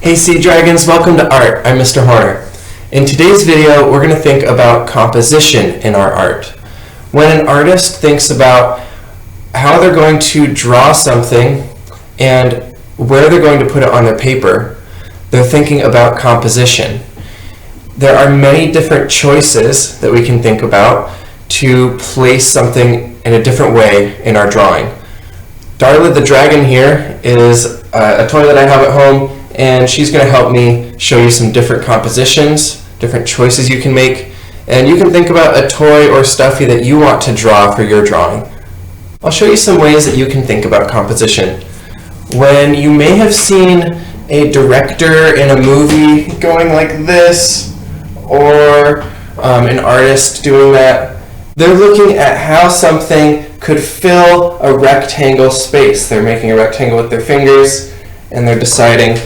Hey Sea Dragons, welcome to Art. I'm Mr. Horner. In today's video, we're going to think about composition in our art. When an artist thinks about how they're going to draw something and where they're going to put it on their paper, they're thinking about composition. There are many different choices that we can think about to place something in a different way in our drawing. Darla the dragon here is a toy that I have at home, and she's going to help me show you some different compositions, different choices you can make, and you can think about a toy or stuffy that you want to draw for your drawing. I'll show you some ways that you can think about composition. When you may have seen a director in a movie going like this, or an artist doing that, they're looking at how something could fill a rectangle space. They're making a rectangle with their fingers, and they're deciding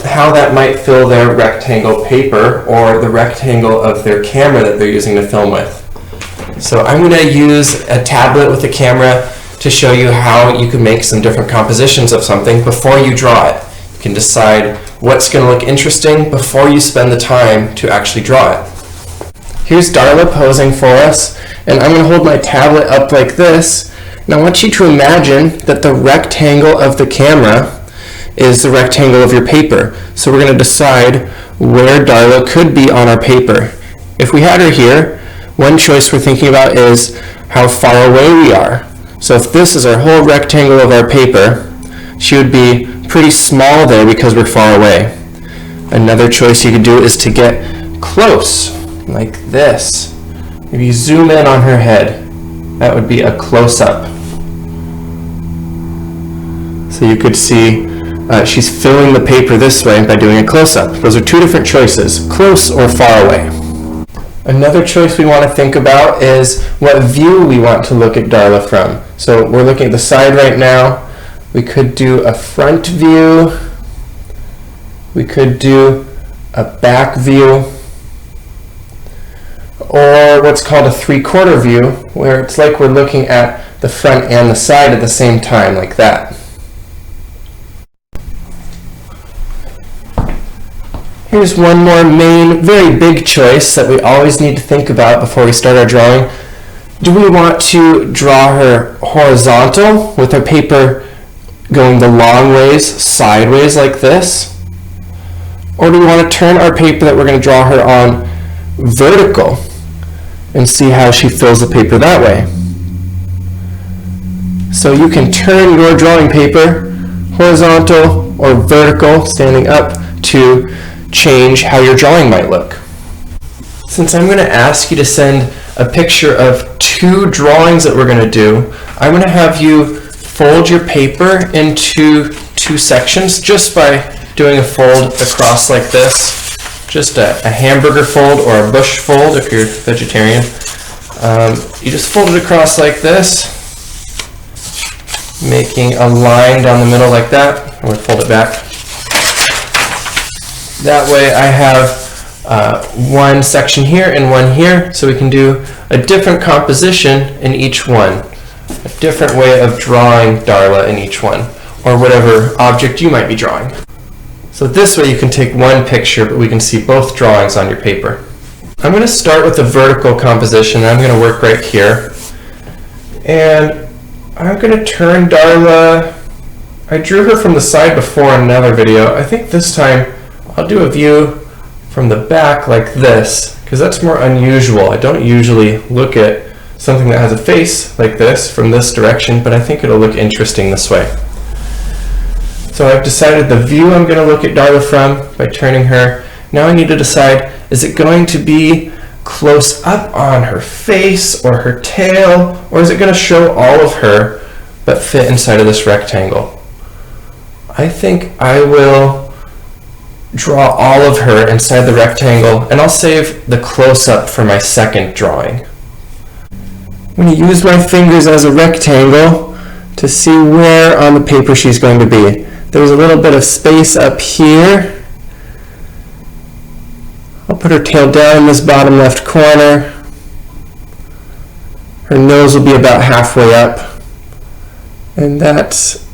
how that might fill their rectangle paper or the rectangle of their camera that they're using to film with. So I'm going to use a tablet with a camera to show you how you can make some different compositions of something before you draw it. You can decide what's going to look interesting before you spend the time to actually draw it. Here's Darla posing for us, and I'm going to hold my tablet up like this. And I want you to imagine that the rectangle of the camera is the rectangle of your paper. So we're going to decide where Darla could be on our paper. If we had her here, one choice we're thinking about is how far away we are. So if this is our whole rectangle of our paper, she would be pretty small there because we're far away. Another choice you could do is to get close, like this. If you zoom in on her head, that would be a close-up. So you could see she's filling the paper this way by doing a close-up. Those are two different choices, close or far away. Another choice we want to think about is what view we want to look at Darla from. So we're looking at the side right now. We could do a front view. We could do a back view. Or what's called a three-quarter view, where it's like we're looking at the front and the side at the same time, like that. Here's one more main, very big choice that we always need to think about before we start our drawing. Do we want to draw her horizontal with our paper going the long ways, sideways like this? Or do we want to turn our paper that we're going to draw her on vertical and see how she fills the paper that way? So you can turn your drawing paper horizontal or vertical, standing up, to change how your drawing might look. Since I'm going to ask you to send a picture of two drawings that we're going to do, I'm going to have you fold your paper into two sections just by doing a fold across like this. Just a hamburger fold or a bush fold if you're vegetarian. You just fold it across like this, making a line down the middle like that, and we fold it back. That way I have one section here and one here, so we can do a different composition in each one, a different way of drawing Darla in each one, or whatever object you might be drawing. So this way you can take one picture, but we can see both drawings on your paper. I'm going to start with the vertical composition, and I'm going to work right here. And I'm going to turn Darla. I drew her from the side before in another video. I think this time I'll do a view from the back like this, because that's more unusual. I don't usually look at something that has a face like this from this direction, but I think it'll look interesting this way. So I've decided the view I'm going to look at Darla from by turning her. Now I need to decide, is it going to be close up on her face or her tail, or is it going to show all of her but fit inside of this rectangle? I think I will draw all of her inside the rectangle, and I'll save the close-up for my second drawing. I'm going to use my fingers as a rectangle to see where on the paper she's going to be. There's a little bit of space up here. I'll put her tail down in this bottom left corner. Her nose will be about halfway up. And that's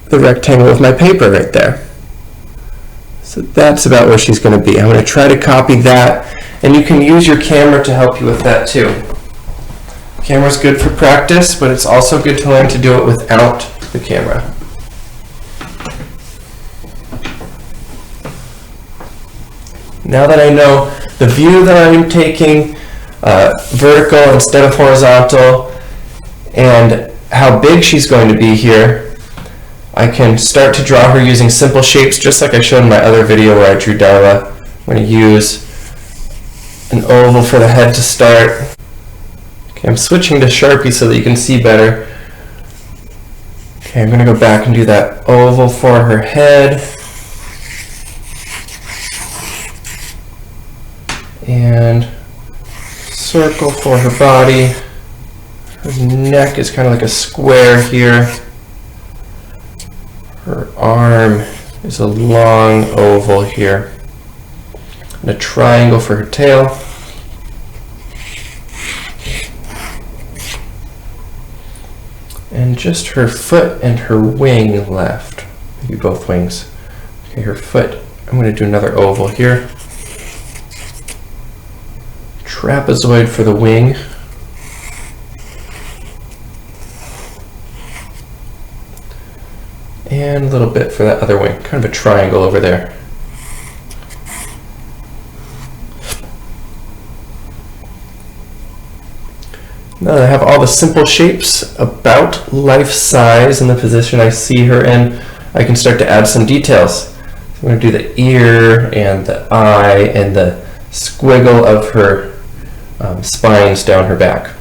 the rectangle of my paper right there. So that's about where she's going to be. I'm going to try to copy that, and you can use your camera to help you with that too. Camera's good for practice, but it's also good to learn to do it without the camera. Now that I know the view that I'm taking, vertical instead of horizontal, and how big she's going to be here, I can start to draw her using simple shapes, just like I showed in my other video where I drew Darla. I'm going to use an oval for the head to start. Okay, I'm switching to Sharpie so that you can see better. Okay, I'm going to go back and do that oval for her head. And circle for her body. Her neck is kind of like a square here. Her arm is a long oval here. And a triangle for her tail. And just her foot and her wing left. Maybe both wings. Okay, her foot. I'm going to do another oval here. Trapezoid for the wing. And a little bit for that other wing. Kind of a triangle over there. Now that I have all the simple shapes about life size in the position I see her in, I can start to add some details. So I'm going to do the ear and the eye and the squiggle of her spines down her back.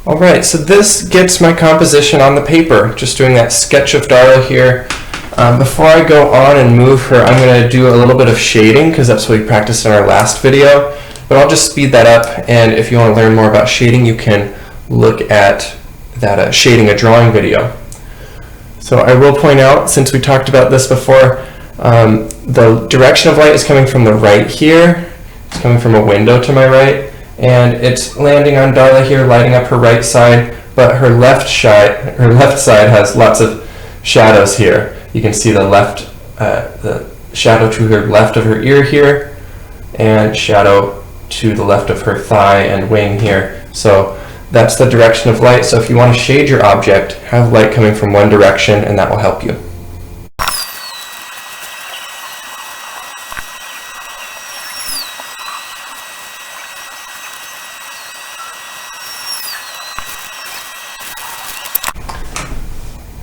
Alright, so this gets my composition on the paper. Just doing that sketch of Darla here. Before I go on and move her, I'm going to do a little bit of shading because that's what we practiced in our last video. But I'll just speed that up, and if you want to learn more about shading, you can look at that shading a drawing video. So I will point out, since we talked about this before, the direction of light is coming from the right here. It's coming from a window to my right, and it's landing on Darla here, lighting up her right side, but her left side has lots of shadows here. You can see the shadow to her left of her ear here, and shadow to the left of her thigh and wing here. So that's the direction of light. So if you want to shade your object, have light coming from one direction, and that will help you.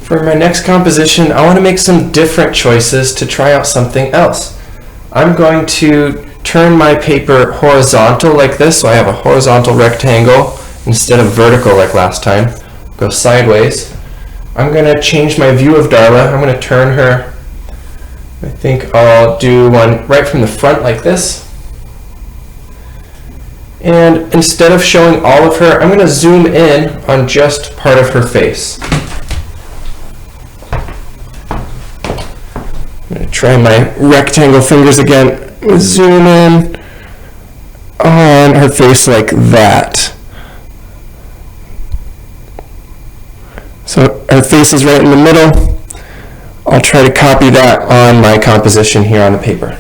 For my next composition, I want to make some different choices to try out something else. I'm going to turn my paper horizontal like this, so I have a horizontal rectangle instead of vertical like last time. Go sideways. I'm going to change my view of Darla. I'm going to turn her. I think I'll do one right from the front like this. And instead of showing all of her, I'm going to zoom in on just part of her face. I'm going to try my rectangle fingers again. Zoom in on her face like that. So her face is right in the middle. I'll try to copy that on my composition here on the paper.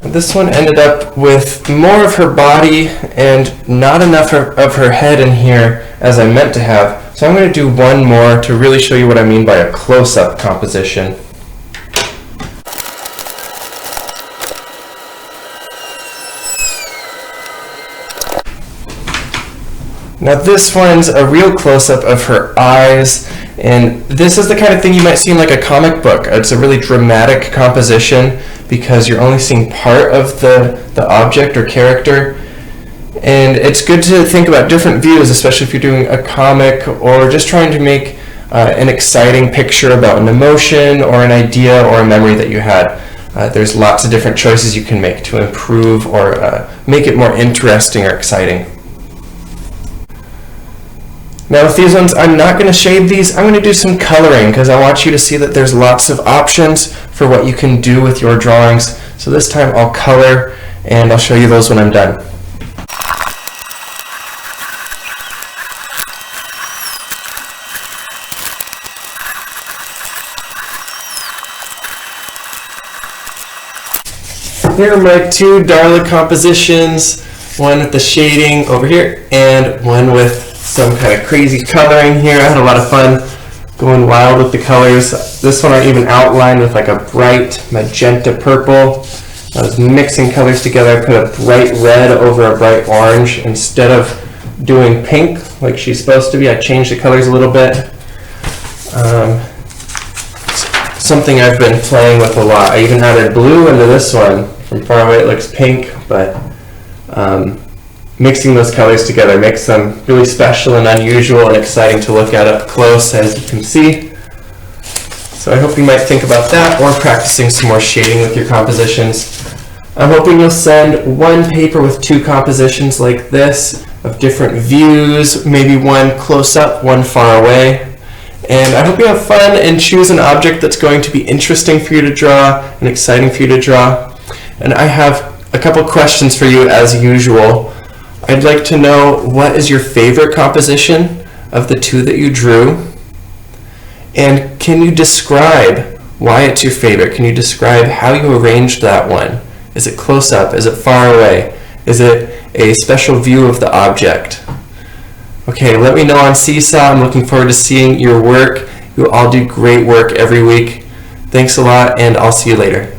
This one ended up with more of her body and not enough of her head in here as I meant to have. So I'm going to do one more to really show you what I mean by a close-up composition. Now this one's a real close-up of her eyes, and this is the kind of thing you might see in like a comic book. It's a really dramatic composition because you're only seeing part of the object or character. And it's good to think about different views, especially if you're doing a comic or just trying to make an exciting picture about an emotion or an idea or a memory that you had. There's lots of different choices you can make to improve or make it more interesting or exciting. Now with these ones, I'm not going to shade these. I'm going to do some coloring because I want you to see that there's lots of options for what you can do with your drawings. So this time I'll color, and I'll show you those when I'm done. here are my two Darla compositions, one with the shading over here and one with some kind of crazy coloring here. I had a lot of fun going wild with the colors. This one I even outlined with like a bright magenta purple. I was mixing colors together. I put a bright red over a bright orange. Instead of doing pink like she's supposed to be, I changed the colors a little bit. Something I've been playing with a lot. I even added blue into this one. From far away it looks pink, but mixing those colors together makes them really special and unusual and exciting to look at up close, as you can see. So I hope you might think about that, or practicing some more shading with your compositions. I'm hoping you'll send one paper with two compositions like this of different views, maybe one close up, one far away. And I hope you have fun and choose an object that's going to be interesting for you to draw and exciting for you to draw. And I have a couple questions for you as usual. I'd like to know, what is your favorite composition of the two that you drew? And can you describe why it's your favorite? Can you describe how you arranged that one? Is it close up? Is it far away? Is it a special view of the object? Okay, let me know on Seesaw. I'm looking forward to seeing your work. You all do great work every week. Thanks a lot, and I'll see you later.